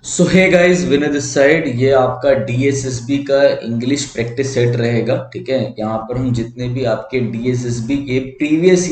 So hey guys, Vinay this side. ये आपका DSSB का इंग्लिश प्रैक्टिस सेट रहेगा। ठीक है, यहाँ पर हम जितने भी आपके डीएसएसबी के प्रीवियस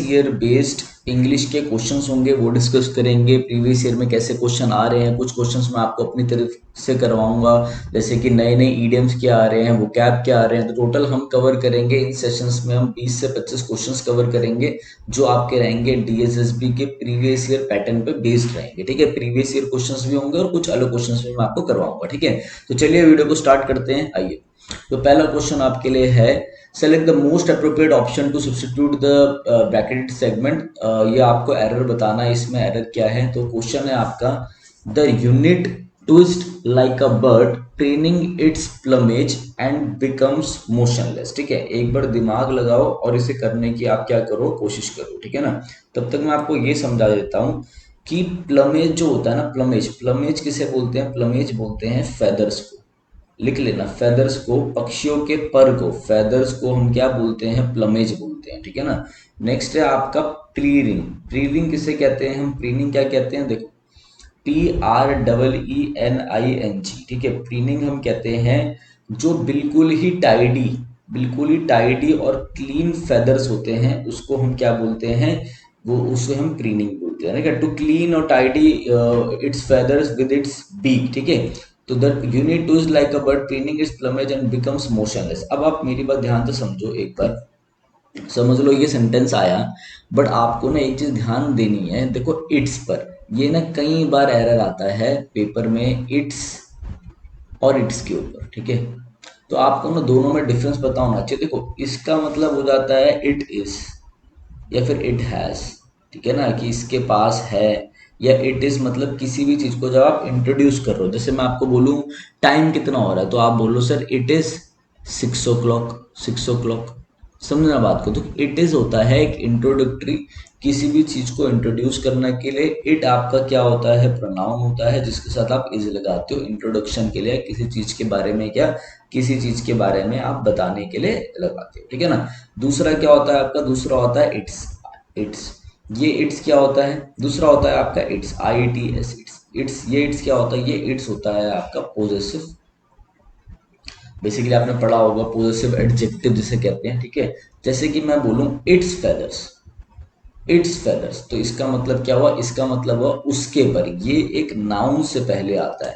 ईयर बेस्ड इंग्लिश के क्वेश्चंस होंगे वो डिस्कस करेंगे। प्रीवियस ईयर में कैसे क्वेश्चन आ रहे हैं, कुछ क्वेश्चंस मैं आपको अपनी तरफ से करवाऊंगा, जैसे कि नए नए ईडियम्स क्या आ रहे हैं, वोकैब क्या आ रहे हैं। तो टोटल हम कवर करेंगे इन सेशंस में, हम 20 से 25 क्वेश्चंस कवर करेंगे जो आपके रहेंगे डीएसएसबी के प्रीवियस ईयर पैटर्न पे बेस्ड रहेंगे। ठीक है, प्रीवियस ईयर क्वेश्चंस भी होंगे और कुछ अलग क्वेश्चंस भी मैं आपको करवाऊंगा। ठीक है, तो चलिए वीडियो को स्टार्ट करते हैं। आइए, तो पहला क्वेश्चन आपके लिए है, select the most appropriate option to substitute the bracketed segment. ये आपको एरर बताना है, इसमें एरर क्या है। तो क्वेश्चन है आपका, the unit twist like a bird training its plumage and becomes motionless. ठीक है, एक बार दिमाग लगाओ और इसे करने की आप क्या करो, कोशिश करो। ठीक है ना, तब तक मैं आपको ये समझा देता हूँ कि प्लमेज जो होता है ना, प्लमेज प्लमेज किसे बोलते हैं? प्लमेज बोलते हैं फेदर्स को। लिख लेना, फेदर्स को, पक्षियों के पर को, फेदर्स को हम क्या बोलते हैं? प्लमेज बोलते हैं। ठीक है ना। नेक्स्ट है आपका प्रीरिंग। प्रीरिंग किसे कहते हैं हम? प्रीनिंग क्या कहते हैं? देखो, PREENING। ठीक है, प्रीनिंग हम कहते हैं जो बिल्कुल ही टाइडी और क्लीन फेदर्स होते हैं, उसको हम क्या बोलते हैं? वो उसे हम प्रीनिंग बोलते हैं। ठीक है, टू क्लीन और tidy its feathers with its beak. ठीक है, तो that unit two is like a bird training its plumage and becomes motionless. अब आप मेरी बात ध्यान से समझो, एक बार समझ लो ये सेंटेंस आया, बट आपको ना एक चीज ध्यान देनी है। देखो, इट्स पर ये ना कई बार एरर आता है पेपर में, इट्स और इट्स के ऊपर। ठीक है, तो आपको ना दोनों में डिफरेंस पता होना चाहिए। देखो, इसका मतलब हो जाता है इट इज या फिर इट हैज। ठीक है ना, कि इसके पास है। या इट इज मतलब किसी भी चीज को जब आप इंट्रोड्यूस कर रहे हो, जैसे मैं आपको बोलूं टाइम कितना हो रहा है, तो आप बोलो sir it is 6 o'clock। 6 o'clock, समझना बात को। तो इट इज होता है एक इंट्रोडक्टरी, किसी भी चीज को इंट्रोड्यूस करने के लिए इट आपका क्या होता है? प्रोनाउन होता है, जिसके साथ आप इज लगाते हो इंट्रोडक्शन के लिए, किसी चीज के बारे में, क्या किसी चीज के बारे में आप बताने के लिए लगाते हो। ठीक है ना। दूसरा क्या होता है आपका? दूसरा होता है इट्स। इट्स, ये इट्स क्या होता है? दूसरा होता है आपका इट्स, ITS, इट्स। इट्स, ये इट्स क्या होता है? ये इट्स होता है आपका पोजेसिव। बेसिकली आपने पढ़ा होगा पोजेसिव एडजेक्टिव जिसे कहते हैं। ठीक है, जैसे कि मैं बोलूं इट्स फेदर्स, इट्स फेदर्स, तो इसका मतलब क्या हुआ? इसका मतलब हुआ उसके पर। ये एक नाउन से पहले आता है।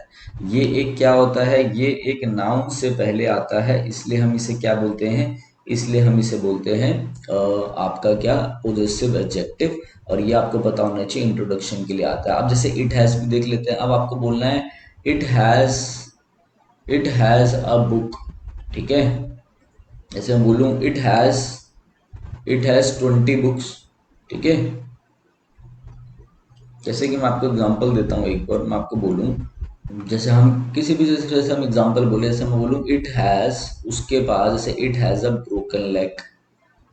ये एक क्या होता है? ये एक नाउन से पहले आता है, इसलिए हम इसे क्या बोलते हैं? इसलिए हम इसे बोलते हैं आपका क्या? Possessive adjective. और ये आपको पता होना चाहिए, इंट्रोडक्शन के लिए आता है। अब जैसे इट हैज भी देख लेते हैं। अब आपको बोलना है it has, it has a book. ठीक है, जैसे मैं बोलूं इट हैज 20 बुक्स। ठीक है, जैसे कि मैं आपको एग्जांपल देता हूँ, एक बार मैं आपको बोलूँ, जैसे हम किसी भी जैसे हम एग्जांपल बोले, जैसे मैं बोलूँ इट हैज़, उसके बाद जैसे it has a broken leg.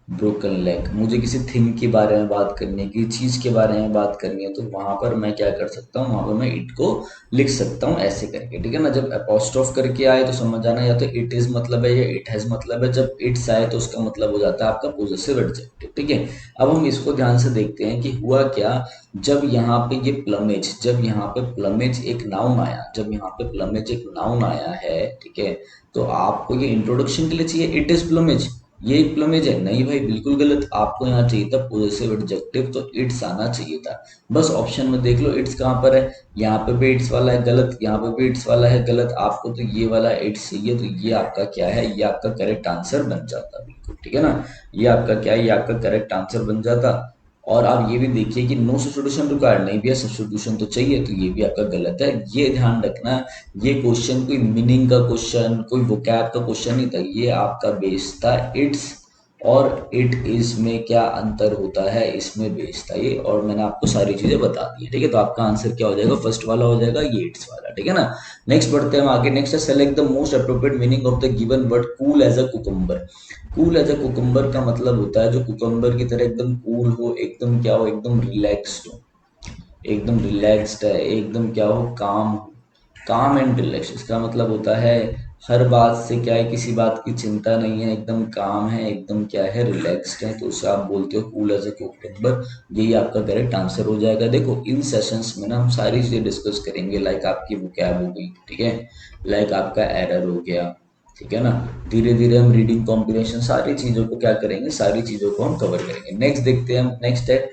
Broken leg, मुझे किसी थिंग के बारे में बात करनी है, किसी चीज के बारे में बात करनी है, तो वहां पर मैं क्या कर सकता हूँ? वहां पर मैं इट को लिख सकता हूँ ऐसे करके। ठीक है ना, जब अपोस्ट्रोफ करके आए तो समझ जाना, या तो इट इज मतलब है या इट हैज मतलब है। जब इट्स आए तो उसका मतलब हो जाता है आपका पोजेसिव एडजेक्टिव। ठीक है, अब हम इसको ध्यान से देखते हैं कि हुआ क्या जब यहाँ पे ये प्लमेज, जब यहाँ पे प्लमेज एक नाउन आया, जब यहाँ पे प्लमेज एक नाउन आया है। ठीक है, तो आपको ये इंट्रोडक्शन के लिए चाहिए इट इज प्लमेज, ये एक प्लमेज है? नहीं भाई, बिल्कुल गलत। आपको यहाँ चाहिए था पोजेसिव एडजेक्टिव, तो इट्स आना चाहिए था। बस ऑप्शन में देख लो इट्स कहाँ पर है। यहाँ पे भी इट्स वाला है, गलत। यहाँ पे भी इट्स वाला है, गलत। आपको तो ये वाला इट्स चाहिए, तो ये आपका क्या है? ये आपका करेक्ट आंसर बन जाता बिल्कुल। ठीक है ना, ये आपका क्या है? ये आपका करेक्ट आंसर बन जाता। और आप ये भी देखिए कि नो सब्स्टिट्यूशन रिक्वायर्ड, नहीं भी है, सब्स्टिट्यूशन तो चाहिए, तो ये भी आपका गलत है। ये ध्यान रखना, ये क्वेश्चन कोई मीनिंग का क्वेश्चन, कोई वोकैब का क्वेश्चन नहीं था, ये आपका बेस था इट्स और इट इज में क्या अंतर होता है, इसमें बेस था ये। और मैंने आपको सारी चीजें बता दी है। ठीक है, तो आपका आंसर क्या हो जाएगा? फर्स्ट वाला हो जाएगा, ये इट्स वाला। ठीक है ना। नेक्स्ट बढ़ते हैं हम आगे। नेक्स्ट है, select the most appropriate meaning of the given word cool as a cucumber. Cool as a cucumber का मतलब होता है जो कुकुम्बर की तरह एकदम कूल हो, एकदम क्या हो? एकदम रिलैक्स्ड हो, एकदम रिलैक्स्ड है, एकदम क्या हो? काम, काम एंड रिलैक्स। इसका मतलब होता है हर बात से क्या है, किसी बात की चिंता नहीं है, एकदम काम है, एकदम क्या है, रिलैक्स्ड है, तो उसे आप बोलते हो कूल एज अ कुकम्बर। यही आपका करेक्ट आंसर हो जाएगा। देखो इन सेशंस में ना हम सारी चीजें डिस्कस करेंगे, लाइक आपकी वोकैब हो गई, ठीक है, लाइक आपका एरर हो गया, ठीक है ना। धीरे धीरे हम रीडिंग कॉम्प्रिहेंशन सारी चीजों को क्या करेंगे, सारी चीजों को हम कवर करेंगे। नेक्स्ट देखते हैं हम, नेक्स्ट है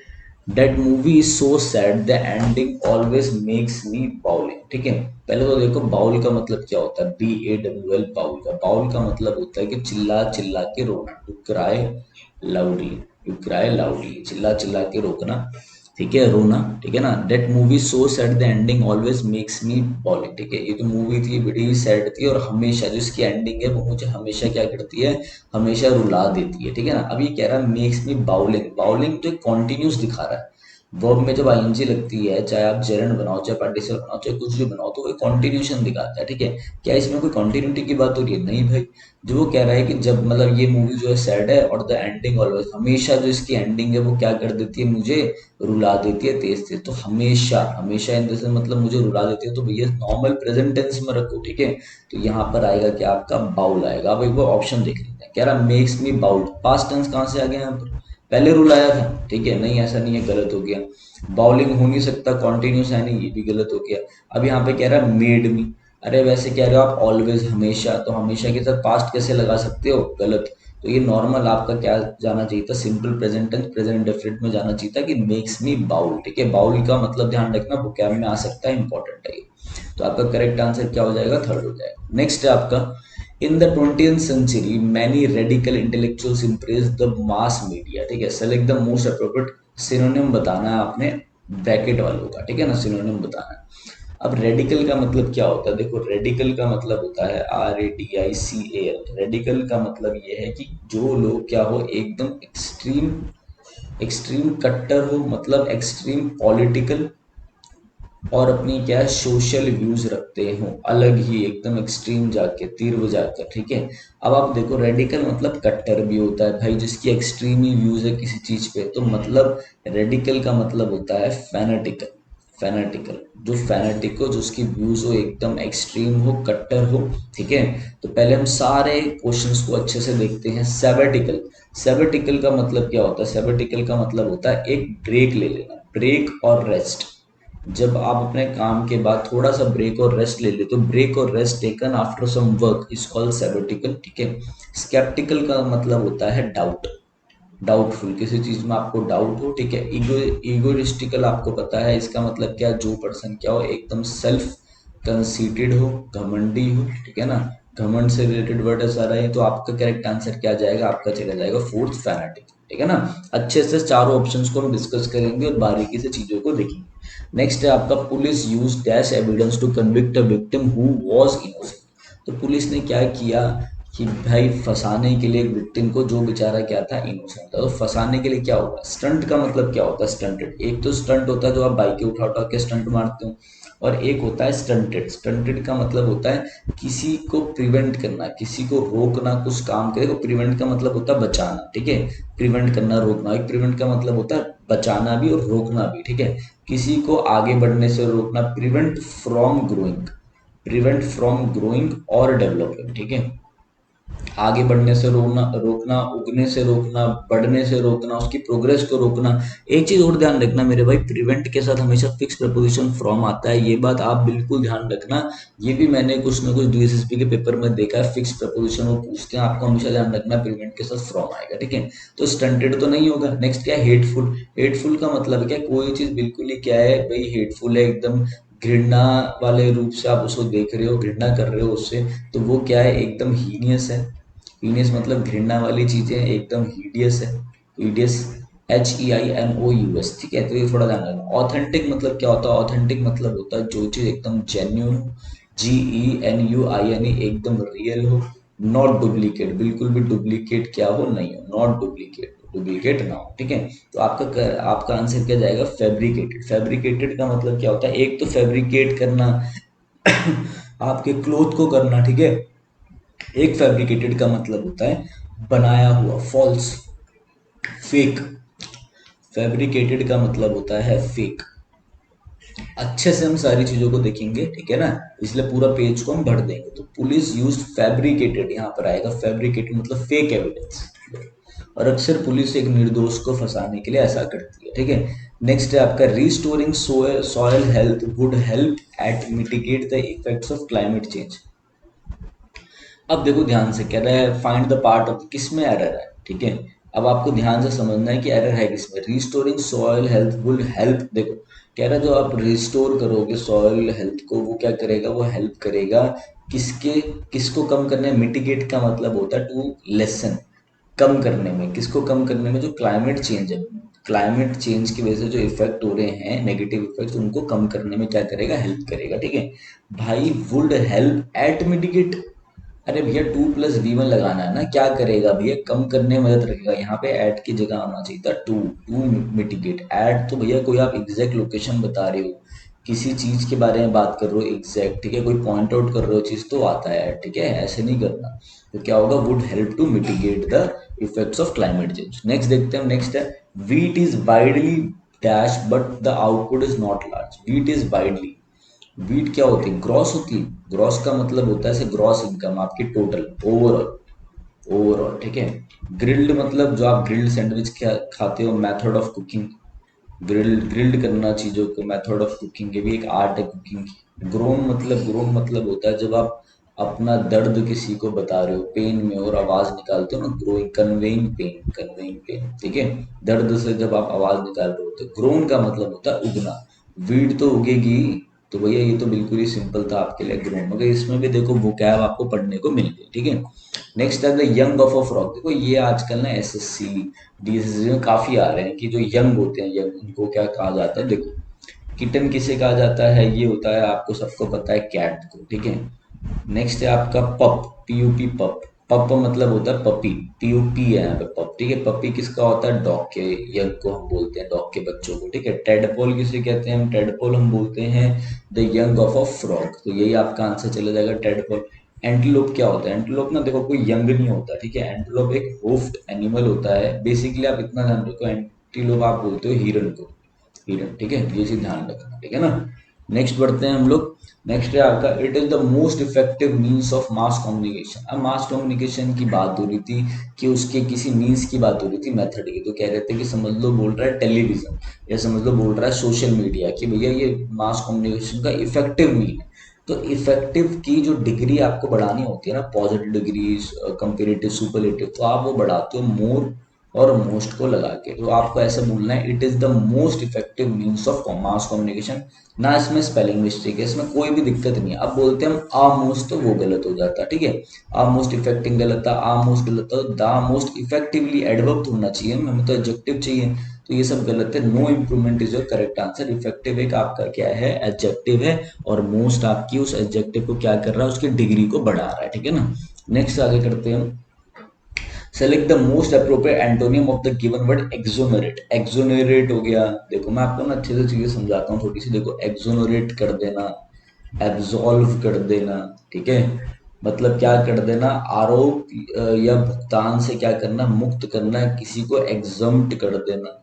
that movie is so sad the ending always makes me bowling. ठीक है, पहले तो देखो बाउल का मतलब क्या होता है, BAWL बाउल बाउल का मतलब होता है कि चिल्ला चिल्ला के रोना, to cry loudly, to cry loudly, चिल्ला चिल्ला के रोकना, ठीक है, रोना, ठीक है ना। That movie so sad the ending always makes me bowling. ठीक है, ये जो मूवी थी बड़ी सैड थी और हमेशा जो इसकी एंडिंग है वो मुझे हमेशा क्या करती है, हमेशा रुला देती है, ठीक है ना। अब ये कह रहा है मेक्स मी बाउलिंग, बाउलिंग तो कॉन्टिन्यूस दिखा रहा है। वर्ब में जब आईएनजी लगती है, चाहे आप जेरंड बनाओ, चाहे पार्टिसिपल बनाओ, चाहे कुछ भी बनाओ, तो वो कॉन्टिन्यूशन दिखाता है, ठीक है। क्या इसमें कोई कॉन्टिन्यूटी की बात हो रही है? नहीं भाई। जो वो कह रहा है कि जब मतलब ये मूवी जो है सैड है और द एंडिंग ऑलवेज, हमेशा जो इसकी एंडिंग है वो क्या कर देती है, मुझे रुला देती है तेज तेज। तो हमेशा, हमेशा इन से मतलब मुझे रुला देती है, तो भैया नॉर्मल प्रेजेंट टेंस में रखो, ठीक है। तो यहाँ पर आएगा क्या, आपका बाउल आएगा। अब एक बार ऑप्शन देख लेते हैं, कह रहा makes me bawl, past tense कहाँ से आ गया यहाँ पर, पहले रुलाया था, ठीक है, नहीं ऐसा नहीं है, गलत हो गया। बाउलिंग हो नहीं सकता, कॉन्टिन्यूस है नहीं, ये भी गलत हो गया। अब यहाँ पे कह रहा है मेड मी, अरे वैसे कह रहे हो आप ऑलवेज हमेशा, तो हमेशा के साथ पास्ट कैसे लगा सकते हो, गलत। तो ये नॉर्मल आपका क्या जाना चाहिए था, simple present tense present definite में जाना चाहिए था कि मेक्स मी बाउल, ठीक है। बाउल का मतलब ध्यान रखना, वोकैब में आ सकता है, इंपॉर्टेंट है ये। तो आपका करेक्ट आंसर क्या हो जाएगा, थर्ड हो जाएगा। नेक्स्ट है आपका, in the 20th century many radical intellectuals impressed the mass media। ठीक है, select the most appropriate synonym बताना है आपने, ब्रैकेट वालों का, ठीक है ना, सिनोनिम बताना है। अब रेडिकल का मतलब क्या होता है, देखो रेडिकल का मतलब होता है RADICAL। रेडिकल का मतलब ये है कि जो लोग क्या हो, एकदम एक्सट्रीम, एक्सट्रीम कट्टर हो, मतलब एक्सट्रीम पॉलिटिकल और अपनी क्या है, सोशल व्यूज रखते हो, अलग ही एकदम एक्सट्रीम जाके, तीर जाकर, ठीक है। अब आप देखो रेडिकल मतलब कट्टर भी होता है भाई, जिसकी एक्सट्रीम ही व्यूज है किसी चीज पे, तो मतलब रेडिकल का मतलब होता है फैनेटिकल। फैनेटिकल, जो फैनेटिक हो, जो उसकी व्यूज हो एकदम एक्सट्रीम हो, कट्टर हो, ठीक है। तो पहले हम सारे क्वेश्चंस को अच्छे से देखते हैं। सेबेटिकल, सेबेटिकल का मतलब क्या होता है, सेबेटिकल का मतलब होता है एक ब्रेक ले लेना, ब्रेक और रेस्ट। जब आप अपने काम के बाद थोड़ा सा ब्रेक और रेस्ट ले लेते हो, ब्रेक और rest taken after some work is called sabbatical, ठीक है। स्केप्टिकल का मतलब होता है डाउट, डाउटफुल, किसी चीज में आपको डाउट हो, ठीक है। ईगोइस्टिकल आपको पता है इसका मतलब क्या, जो पर्सन क्या हो, एकदम सेल्फ कंसीटेड हो, घमंडी हो, ठीक है ना। घमंड से रिलेटेड वर्ड है सारा ये। तो आपका करेक्ट आंसर क्या जाएगा, आपका चला जाएगा फोर्थ, फैनाटिक, ठीक है ना। अच्छे से चारों ऑप्शंस को हम डिस्कस करेंगे और बारीकी से चीजों को देखेंगे। नेक्स्ट है आपका, police use dash evidence to convict a victim who was innocent. तो पुलिस ने क्या किया कि भाई फंसाने के लिए एक विक्टिम को, जो बेचारा क्या था, इनोसेंट था। तो फंसाने के लिए क्या होगा, स्टंट का मतलब क्या होता है, स्टंटेड। एक तो स्टंट होता है जो आप बाइकें उठा उठा के स्टंट मारते हो, और एक होता है स्टंटेड। स्टंटेड का मतलब होता है किसी को प्रिवेंट करना, किसी को रोकना कुछ काम करे। तो प्रिवेंट का मतलब होता है बचाना, ठीक है। प्रिवेंट करना, रोकना, एक प्रिवेंट का मतलब होता है बचाना भी और रोकना भी, ठीक है। किसी को आगे बढ़ने से रोकना, prevent from growing, prevent from growing और डेवलपिंग, ठीक है। आगे बढ़ने से रोकना, रोकना, उगने से रोकना, बढ़ने से रोकना, उसकी प्रोग्रेस को रोकना। एक चीज और ध्यान रखना मेरे भाई, प्रिवेंट के साथ हमेशा फिक्स प्रपोजिशन फ्रॉम आता है, ये बात आप बिल्कुल ध्यान रखना। ये भी मैंने कुछ ना कुछ DSSP के पेपर में देखा है, फिक्स प्रपोजिशन वो पूछते हैं, आपको हमेशा ध्यान रखना प्रिवेंट के साथ फ्रॉम आएगा, ठीक है। तो स्टंटेड तो नहीं होगा। नेक्स्ट क्या है, हेटफुल। हेटफुल का मतलब क्या है, कोई चीज बिल्कुल ही क्या है भाई, हेटफुल है, एकदम घृणा वाले रूप से आप उसको देख रहे हो, घृणा कर रहे हो उससे, तो वो क्या है, एकदम हीनियस है। हीनियस मतलब घृणा वाली चीजें, एकदम हीडियस है, हीडियस, HEINOUS, ठीक है। तो ये थोड़ा ध्यान रखना। ऑथेंटिक मतलब क्या होता है, ऑथेंटिक मतलब होता है जो चीज एकदम जेन्यून हो, GENUINE, एकदम रियल हो। नॉट डुप्लीकेट, बिल्कुल भी डुप्लीकेट क्या हो, नहीं हो, नॉट डुप्लीकेट, डुप्लीकेट ना हो, ठीक है। तो आपका आंसर क्या जाएगा, फैब्रिकेटेड। फैब्रिकेटेड का मतलब क्या होता है, एक तो फैब्रिकेट करना आपके क्लोथ को करना, ठीक है। एक फैब्रिकेटेड का मतलब होता है बनाया हुआ, फॉल्स, फेक। फैब्रिकेटेड का मतलब होता है फेक, अच्छे से हम सारी चीजों को देखेंगे, ठीक है ना, इसलिए पूरा पेज को हम भर देंगे। तो पुलिस यूज फैब्रिकेटेड, यहाँ पर आएगा फैब्रिकेटेड मतलब फेक एविडेंस, और अक्सर पुलिस एक निर्दोष को फंसाने के लिए ऐसा करती है, ठीक है। नेक्स्ट है आपका restoring soil health would help at mitigate the effects of climate change. अब देखो ध्यान से, कह रहा है फाइंड द पार्ट ऑफ, किस में एरर है, ठीक है। अब आपको ध्यान से समझना है कि एरर है किसमें। Restoring soil health will help, देखो कह रहा है जो आप रिस्टोर करोगे सॉइल हेल्थ को, वो क्या करेगा, वो हेल्प करेगा किसके, किसको कम करने, मिटिगेट का मतलब होता है टू लेसन, कम करने में, किसको कम करने में, जो क्लाइमेट चेंज है, क्लाइमेट चेंज की वजह से जो इफेक्ट हो रहे हैं नेगेटिव इफेक्ट्स, उनको कम करने में क्या करेगा, हेल्प करेगा, ठीक है। भाई वुड हेल्प एट मिटिगेट, अरे भैया 2+V1 लगाना है ना, क्या करेगा भैया, कम करने में मदद रखेगा। यहाँ पे ऐड की जगह आना चाहिए था टू मिटिगेट। ऐड तो भैया कोई आप एग्जैक्ट लोकेशन बता रहे हो, किसी चीज के बारे में बात कर रहे हो एग्जैक्ट, ठीक है, कोई पॉइंट आउट कर रहे हो चीज, तो आता है ऐड, ठीक है, ऐसे नहीं करना। तो क्या होगा, would help to mitigate the effects of climate change. Next देखते हैं, नेक्स्ट है wheat is widely dash but the output is not large. Wheat is widely, wheat क्या होती है, ग्रॉस होती है। ग्रॉस का मतलब होता है ग्रॉस इनकम आपकी टोटल, ओवरऑल, ओवरऑल, ठीक है। ग्रिल्ड मतलब जो आप ग्रिल्ड सैंडविच खाते हो, मेथड ऑफ कुकिंग, ग्रिल्ड करना चीजों को, मेथड ऑफ कुकिंग, ये भी एक आर्ट है कुकिंग की। ग्रोन मतलब होता है जब आप अपना दर्द किसी को बता रहे हो पेन में और आवाज निकालते हो ना, groaning, conveying pain, conveying pain, ठीक है, दर्द से जब आप आवाज निकाल रहे होते हो। ग्रोन का मतलब होता है उगना, वीड तो उगेगी। तो भैया ये तो बिल्कुल ही सिंपल था आपके लिए ग्रोन, मगर इसमें भी देखो वोकैब आपको पढ़ने को मिल गई, ठीक है। नेक्स्ट है the young of a frog. देखो ये आजकल ना एसएससी डीएसएससी में काफी आ रहे हैं कि जो यंग होते हैं, यंग, उनको क्या कहा जाता है, देखो किटन किसे कहा जाता है, ये होता है आपको सबको पता है कैट को, ठीक है। नेक्स्ट है आपका पप, पीयूपी पप, पप मतलब होता है पपी, पीयूपी है यहाँ पे पप, ठीक है। पपी किसका होता है, डॉग के यंग को हम बोलते हैं, डॉग के बच्चों को, ठीक है। टेडपोल किसे कहते हैं, हम टेडपोल हम बोलते हैं the young of a frog. तो यही आपका आंसर चला जाएगा, टेडपोल। एंटीलोप क्या होता है, एंटीलोप ना देखो कोई यंग नहीं होता, ठीक है। एंटीलोप एक होफ्ड एनिमल होता है, बेसिकली आप इतना ध्यान रखो, एंटीलोप आप बोलते हो हिरन को, हिरन, ठीक है, ये चीज ध्यान रखना, ठीक है ना। नेक्स्ट बढ़ते हैं हम लोग। नेक्स्ट है आपका it is the most effective means of mass communication. अब मास कम्युनिकेशन की बात हो रही थी कि उसके किसी मीन्स की बात हो रही थी, मेथड की, तो कह रहे थे कि समझ लो बोल रहा है टेलीविजन, या समझ लो बोल रहा है सोशल मीडिया, कि भैया ये मास कम्युनिकेशन का इफेक्टिव मीन है। तो इफेक्टिव की जो डिग्री आपको बढ़ानी होती है ना, पॉजिटिव डिग्री, कंपेरेटिव, सुपरलेटिव, तो आप वो बढ़ाते हो मोर और मोस्ट को लगा के। तो आपको ऐसा बोलना है it is the most effective means of mass communication, ना इसमें स्पेलिंग मिस्टेक है, इसमें कोई भी दिक्कत नहीं है। अब बोलते हैं हम आ मोस्ट, तो वो गलत हो जाता है, ठीक है। आ मोस्ट इफेक्टिव गलत था, आ मोस्ट गलत था, द मोस्ट इफेक्टिवली एडवर्ब तो होना चाहिए, हमें तो एडजेक्टिव चाहिए, तो ये सब गलत है। No improvement is your correct answer. Effective एक आपका क्या है, एडजेक्टिव है, और मोस्ट आपकी उस एडजेक्टिव को क्या कर रहा है, उसकी डिग्री को बढ़ा रहा है, ठीक है ना। नेक्स्ट आगे करते हैं हम। Select the most appropriate antonym of the given word exonerate. Exonerate हो गया, देखो मैं आपको ना अच्छे से चीजें समझाता हूँ थोड़ी सी, देखो एक्सोनरेट कर देना, एब्सॉल्व कर देना, ठीक है, मतलब क्या कर देना, आरोप या भुगतान से क्या करना, मुक्त करना, किसी को एग्जम्प्ट कर देना,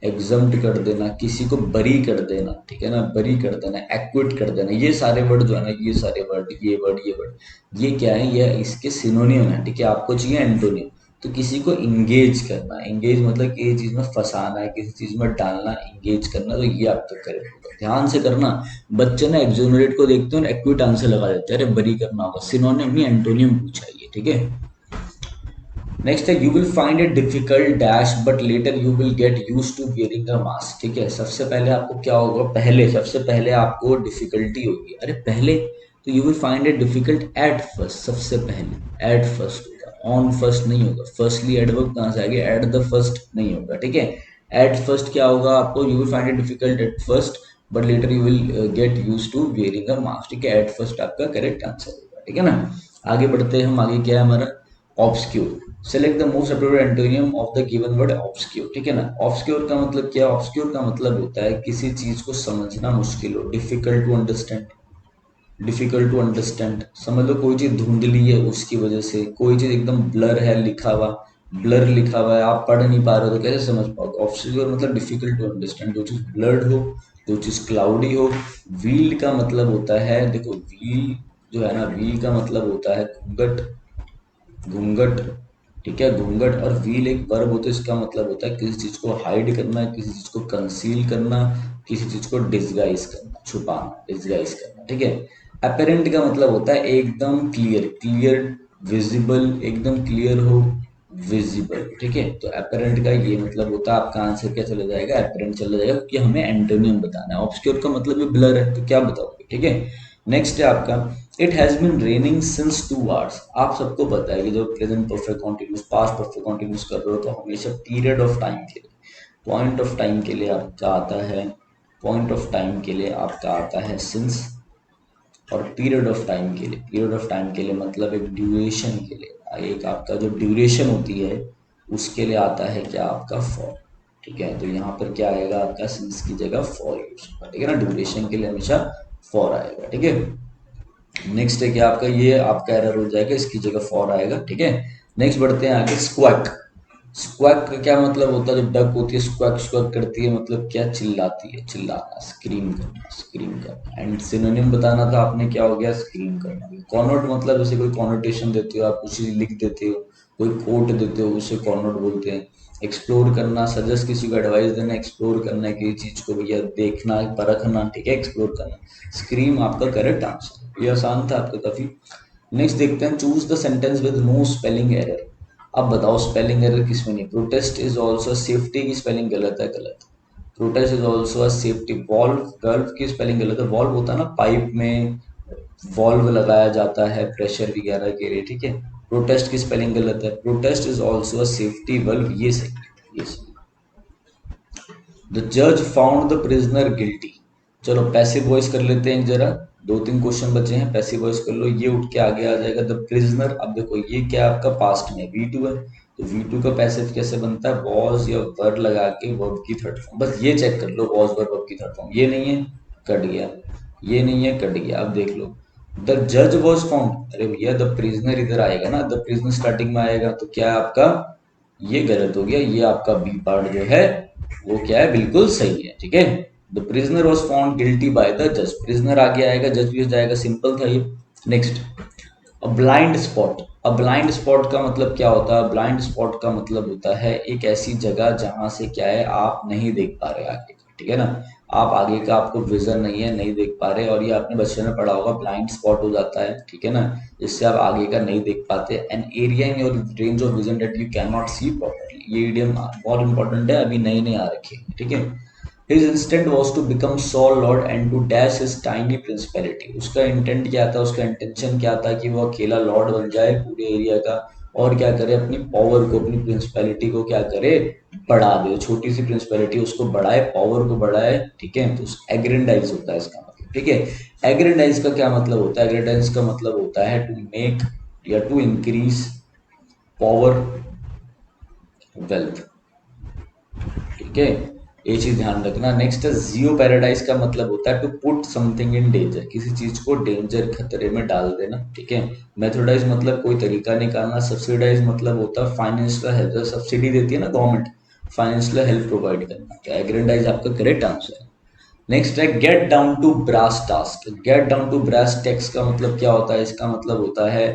एग्जम्प्ट कर देना, किसी को बरी कर देना, ठीक है ना, बरी कर देना, एक्विट कर देना, ये सारे वर्ड जो है ना, ये सारे वर्ड, ये वर्ड, ये वर्ड, ये क्या है, ये इसके सिनोनियम है, ठीक है। आपको चाहिए एंटोनियम, तो किसी को इंगेज करना, इंगेज मतलब कि ये चीज में फंसाना है, किसी चीज में डालना, इंगेज करना, तो ये आपका करेक्ट होगा। ध्यान से करना, बच्चे ना एक्सोनरेट को देखते हैं और एक्विट आंसर लगा देते हैं, अरे बरी करना होगा, सिनोनियम नहीं एंटोनियम पूछा है ये, ठीक है। नेक्स्ट है you will find it difficult dash but later you will get used to wearing a mask, ठीक है। सबसे पहले आपको क्या होगा, पहले सबसे पहले आपको डिफिकल्टी होगी, अरे पहले, तो you will find it difficult at first, सबसे पहले, एट फर्स्ट होगा, ऑन फर्स्ट नहीं होगा, फर्स्टली एडवर्ब कहाँ से आएगा, एट द फर्स्ट नहीं होगा, ठीक है। एट फर्स्ट क्या होगा आपको, you will find it difficult at first but later you will get used to wearing a mask, ठीक है। एट फर्स्ट आपका करेक्ट आंसर होगा, ठीक है ना। आगे बढ़ते हैं हम, आगे क्या है हमारा, obscure. Select the most appropriate antonym of the given word obscure, ठीक है ना। ऑब्सक्यूर का मतलब क्या है, ऑब्सक्यूर का मतलब होता है किसी चीज को समझना मुश्किल हो, difficult to understand, difficult to understand, समझ लो कोई चीज धुंधली है उसकी वजह से, कोई चीज एकदम ब्लर है लिखा हुआ, ब्लर लिखा हुआ है, आप पढ़ नहीं पा रहे हो, तो कैसे समझ पाओगे। ऑब्सक्यूर मतलब डिफिकल्ट टू अंडरस्टैंड, जो चीज ब्लर्ड हो, जो चीज क्लाउडी हो। व्हील का मतलब होता है, देखो व्हील जो है ना, व्हील का मतलब होता है घूंघट, घूंघट, ठीक है, घूंघट। और व्हील एक वर्ब होता है, इसका मतलब होता है किसी चीज को हाइड करना, किसी चीज को कंसील करना, किसी चीज को डिस्गाइज करना, छुपाना, डिस्गाइज करना, ठीक है। अपेरेंट का मतलब होता है एकदम क्लियर, क्लियर, विजिबल, एकदम क्लियर हो, विजिबल, ठीक है। तो अपेरेंट का ये मतलब होता है, आपका आंसर क्या चला जाएगा, अपेरेंट चला जाएगा, क्योंकि हमें एंटोनियम बताना है। ऑब्सक्योर का मतलब ये ब्लर है, तो क्या बताओगे, ठीक है। नेक्स्ट है आपका, it has been raining since 2 hours. आप सबको पता है कि जब present perfect continuous, past perfect continuous कर रहे हो तो हमेशा पीरियड ऑफ टाइम के लिए, पॉइंट ऑफ टाइम के लिए आपका आता है, पॉइंट ऑफ टाइम के लिए आपका आता है सिंस। और पीरियड ऑफ टाइम के लिए, पीरियड ऑफ टाइम के लिए मतलब एक ड्यूरेशन के लिए, एक आपका जो ड्यूरेशन होती है उसके लिए आता है क्या, आपका फॉर, ठीक है। तो यहाँ पर क्या आएगा, आपका सिंस की जगह फॉर यूज होगा, ठीक है ना। ड्यूरेशन के लिए हमेशा फॉर आएगा, ठीक है। नेक्स्ट है क्या आपका, ये आपका एरर हो जाएगा, इसकी जगह फॉर आएगा, ठीक है। नेक्स्ट बढ़ते हैं आगे, स्क्वैक। स्क्वैक का क्या मतलब होता है, जब डक होती है स्क्वैक स्क्वैक करती है, मतलब क्या, चिल्लाती है, चिल्लाना, स्क्रीम करना, स्क्रीम करना। एंड सिनोनिम बताना था आपने, क्या हो गया, स्क्रीम करना। कॉनोट मतलब जैसे कोई कॉनोटेशन देते हो, आप कुछ चीज लिख देते हो, कोई कोट देते हो, उसे कॉनोट बोलते हैं। एक्सप्लोर करना, सजेस्ट किसी को एडवाइस देना, एक्सप्लोर करना किसी चीज को, भैया देखना, परखना, ठीक है, एक्सप्लोर करना। स्क्रीम आपका करेक्ट आंसर, ये आसान था आपका काफी। नेक्स्ट देखते हैं, choose the sentence with no spelling error. अब बताओ स्पेलिंग एरर किसमें नहीं, प्रोटेस्ट इज ऑल्सो सेफ्टी की स्पेलिंग गलत है, गलत। Protest is also a safety. Valve, valve की स्पेलिंग गलत है। वॉल्व होता है ना पाइप में, वॉल्व लगाया जाता है प्रेशर वगैरह के लिए, ठीक है। प्रोटेस्ट की स्पेलिंग गलत है, protest is also a safety valve, ये सही है, ये सही। द जज फाउंड द प्रिजनर गिल्टी। चलो पैसिव वॉइस कर लेते हैं जरा, 2-3 क्वेश्चन बचे हैं, पैसिव वॉइस कर लो, ये उठ के आगे आ जाएगा, द प्रिजनर। अब देखो ये क्या आपका पास्ट में V2 है, तो V2 का पैसिव कैसे बनता है, वॉज या वर लगा के वर्ब की थर्ड फॉर्म, बस ये चेक कर लो, वॉज वर्ब की थर्ड फॉर्म। ये नहीं है, कट गया, ये नहीं है, कट गया। अब देख लो, द जज वॉज फाउंड, अरे भैया द प्रिजनर इधर आएगा ना, द प्रिजनर स्टार्टिंग में आएगा, तो क्या है आपका, ये गलत हो गया, ये आपका बी पार्ट जो है वो क्या है, बिल्कुल सही है, ठीक है। The prisoner was found guilty by the जज, प्रिजनर आगे आएगा, जज भी हो जाएगा, सिंपल था ये। Next, a blind spot. अब ब्लाइंड स्पॉट का मतलब क्या होता है, ब्लाइंड स्पॉट का मतलब होता है एक ऐसी जगह जहां से क्या है, आप नहीं देख पा रहे आगे का, ठीक है ना। आप आगे का, आपको विजन नहीं है, नहीं देख पा रहे, और ये आपने बचपन में पढ़ा होगा, ब्लाइंड स्पॉट हो जाता है, ठीक है ना, जिससे आप आगे का नहीं देख पाते। An area in your range of vision that you can not see properly, ये इडियम बहुत इंपॉर्टेंट है, अभी नए नए आ रखे हैं, ठीक है। His intent was to become sole lord and to dash his tiny principality। उसका इंटेंट क्या था, उसका इंटेंशन क्या था कि वो अकेला लॉर्ड बन जाए पूरे एरिया का, और क्या करे, अपनी पावर को, अपनी प्रिंसिपैलिटी को क्या करे, बढ़ा दे। छोटी सी प्रिंसिपैलिटी उसको बढ़ाए, पावर को बढ़ाए, ठीक है। तो एग्रेंडाइज होता है इसका मतलब, ठीक है। एग्रेंडाइज का क्या मतलब होता है, एग्रेंडाइज का मतलब होता है टू मेक या टू इंक्रीज पावर, वेल्थ, ठीक है। ये चीज ध्यान रखना। नेक्स्ट है जियो पैराडाइज का मतलब होता है to put something in danger, किसी चीज को डेंजर, खतरे में डाल देना, ठीक है। मेथोडाइज मतलब कोई तरीका निकालना। सब्सिडाइज मतलब होता है फाइनेंशियल हेल्प, सब्सिडी देती है ना गवर्नमेंट, फाइनेंशियल हेल्प प्रोवाइड करना। तो एग्रेंडाइज आपका करेक्ट आंसर है। नेक्स्ट है गेट डाउन टू ब्रास टास्क। Get down to brass tacks का मतलब क्या होता है, इसका मतलब होता है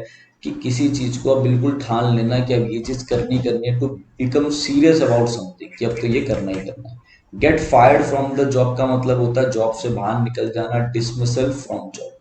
कि किसी चीज को अब बिल्कुल ठान लेना कि अब ये चीज करनी करनी है, to become serious about something, कि अब तो ये करना ही करना है। Get fired from the job का मतलब होता है जॉब से बाहर निकल जाना, dismissal from job,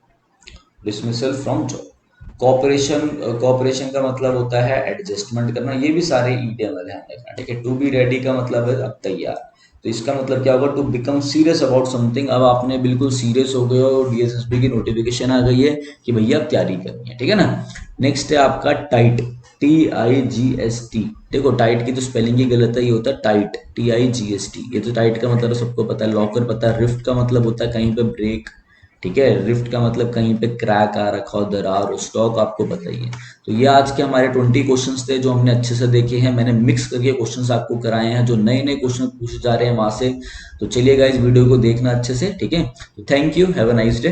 dismissal from job. Cooperation, cooperation का मतलब होता है एडजस्टमेंट करना, ये भी सारे ईडियम है, ध्यान रखना, ठीक है। टू बी रेडी का मतलब है अब तैयार, तो इसका मतलब क्या होगा, to become serious about something, अब आपने बिल्कुल सीरियस हो गए हो, डीएसएसबी की नोटिफिकेशन आ गई है कि भैया अब तैयारी करनी है, ठीक है ना। नेक्स्ट है आपका टाइट, TIGST। देखो टाइट की तो स्पेलिंग ही गलत है, ये होता है टाइट, TIGST। ये तो टाइट का मतलब सबको पता है, लॉकर पता है। रिफ्ट का मतलब होता है कहीं पे ब्रेक, ठीक है। रिफ्ट का मतलब कहीं पे क्रैक आ रखा हो, दरार हो, स्टॉक आपको पता ही है। तो ये आज के हमारे 20 क्वेश्चंस थे जो हमने अच्छे से देखे हैं, मैंने मिक्स करके क्वेश्चंस आपको कराए हैं, जो नए नए क्वेश्चन पूछे जा रहे हैं वहां से। तो चलिए गाइस वीडियो को देखना अच्छे से, ठीक है। तो thank you, have a nice day.